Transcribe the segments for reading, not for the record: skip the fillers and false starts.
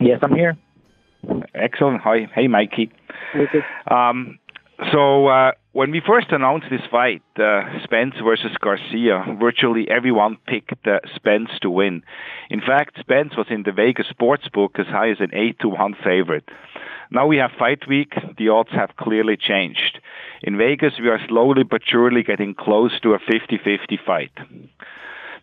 Yes, I'm here. Excellent. Hi. Hey, Mikey. Lucas. When we first announced this fight, Spence versus Garcia, virtually everyone picked Spence to win. In fact, Spence was in the Vegas sportsbook as high as an 8-1 favorite. Now we have fight week. The odds have clearly changed. In Vegas, we are slowly but surely getting close to a 50-50 fight.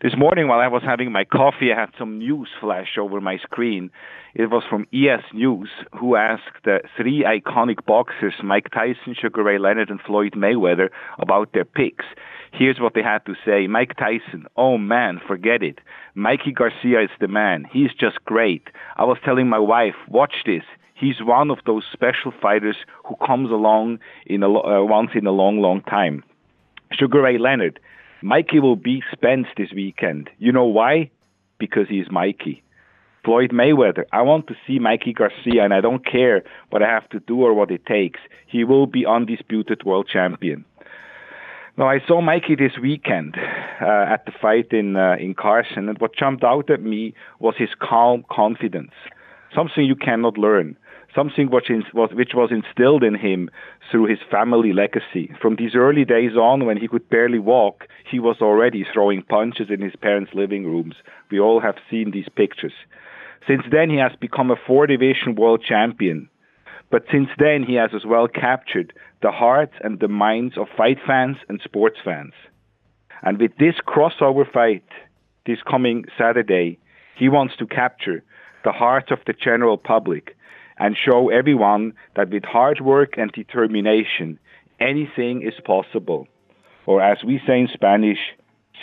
This morning, while I was having my coffee, I had some news flash over my screen. It was from ES News, who asked the three iconic boxers, Mike Tyson, Sugar Ray Leonard, and Floyd Mayweather, about their picks. Here's what they had to say. Mike Tyson, oh man, forget it. Mikey Garcia is the man. He's just great. I was telling my wife, watch this. He's one of those special fighters who comes along once in a long, long time. Sugar Ray Leonard, Mikey will beat Spence this weekend. You know why? Because he's Mikey. Floyd Mayweather, I want to see Mikey Garcia, and I don't care what I have to do or what it takes. He will be undisputed world champion. Now, I saw Mikey this weekend at the fight in Carson, and what jumped out at me was his calm confidence, something you cannot learn. Something which was instilled in him through his family legacy. From these early days on, when he could barely walk, he was already throwing punches in his parents' living rooms. We all have seen these pictures. Since then, he has become a 4-division world champion. But since then, he has as well captured the hearts and the minds of fight fans and sports fans. And with this crossover fight, this coming Saturday, he wants to capture the hearts of the general public and show everyone that with hard work and determination, anything is possible. Or as we say in Spanish,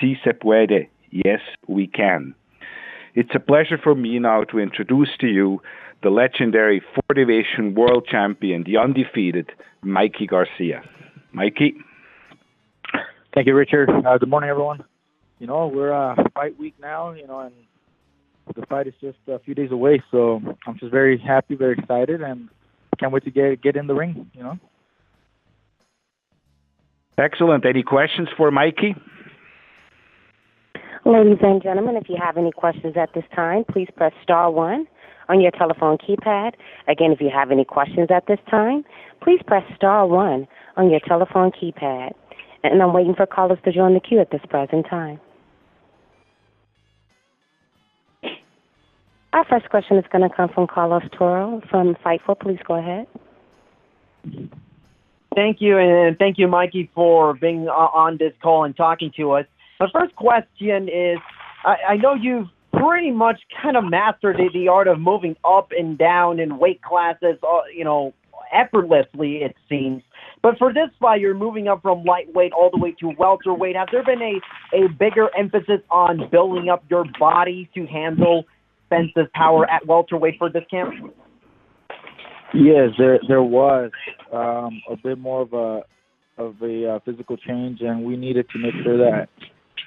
si se puede, yes, we can. It's a pleasure for me now to introduce to you the legendary 4-division world champion, the undefeated Mikey Garcia. Mikey? Thank you, Richard. Good morning, everyone. We're fight week now, and the fight is just a few days away, so I'm just very happy, very excited, and can't wait to get in the ring, Excellent. Any questions for Mikey? Ladies and gentlemen, if you have any questions at this time, please press star 1 on your telephone keypad. Again, if you have any questions at this time, please press star 1 on your telephone keypad. And I'm waiting for callers to join the queue at this present time. Our first question is going to come from Carlos Toro from Fightful. Please go ahead. Thank you, and thank you, Mikey, for being on this call and talking to us. My first question is, I know you've pretty much kind of mastered the art of moving up and down in weight classes, effortlessly, it seems. But for this fight, you're moving up from lightweight all the way to welterweight. Has there been a bigger emphasis on building up your body to handle Spence's power at welterweight for this camp? Yes, there was a bit more of a physical change, and we needed to make sure that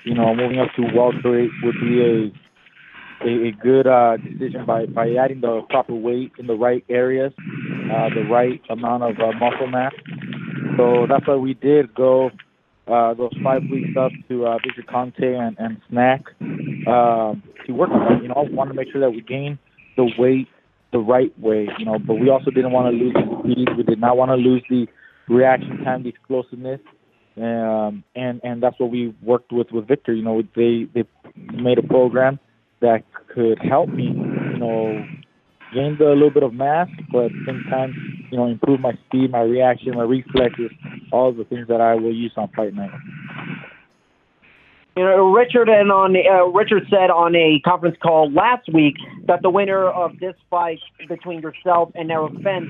moving up to welterweight would be a good decision by adding the proper weight in the right areas, the right amount of muscle mass. So that's why we did go those 5 weeks up to Victor Conte and Snack to work on that. I wanted to make sure that we gain the weight the right way, but we also didn't want to lose the speed. We did not want to lose the reaction time, the explosiveness, and that's what we worked with Victor. They made a program that could help me, gain a little bit of mass, but at the same time, improve my speed, my reaction, my reflexes, all of the things that I will use on fight night. Richard said on a conference call last week that the winner of this fight between yourself and Errol Spence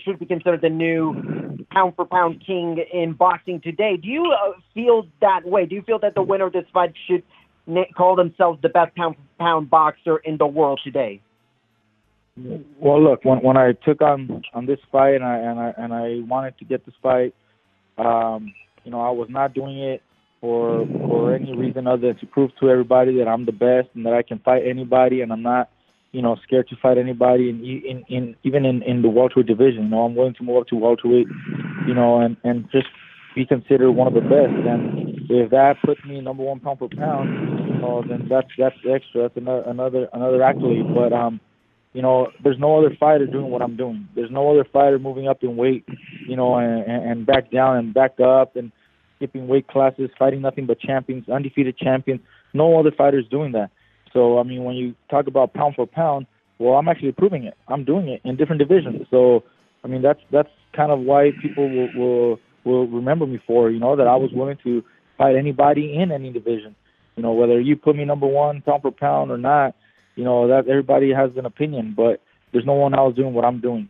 should be considered the new pound-for-pound king in boxing today. Do you feel that way? Do you feel that the winner of this fight should call themselves the best pound-for-pound boxer in the world today? Well, look, when I took on this fight and I wanted to get this fight, I was not doing it for any reason other than to prove to everybody that I'm the best and that I can fight anybody, and I'm not, scared to fight anybody. And even in the welterweight division, I'm willing to move up to welterweight, and just be considered one of the best. And if that puts me number one pound per pound, then that's extra. That's another accolade. But you know, there's no other fighter doing what I'm doing. There's no other fighter moving up in weight, you know, and back down and back up and skipping weight classes, fighting nothing but champions, undefeated champions. No other fighter is doing that. So, I mean, when you talk about pound for pound, well, I'm actually proving it. I'm doing it in different divisions. So, I mean, that's kind of why people will remember me for, you know, that I was willing to fight anybody in any division. You know, whether you put me number one pound for pound or not, you know, that everybody has an opinion, but there's no one else doing what I'm doing.